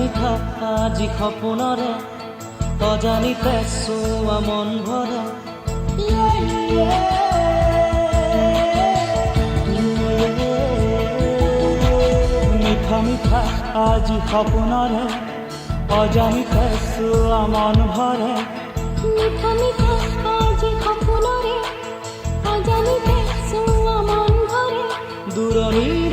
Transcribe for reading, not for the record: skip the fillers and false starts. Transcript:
মিঠা আজি সপোনৰে অজানিতে চোৱা মন ভৰে মিঠা মিঠা আজি সপোনৰে অজানিতে চোৱা মন ভৰে মিঠা মিঠা আজি সপোনৰে অজানিতে চোৱা মন ভৰে দূৰণি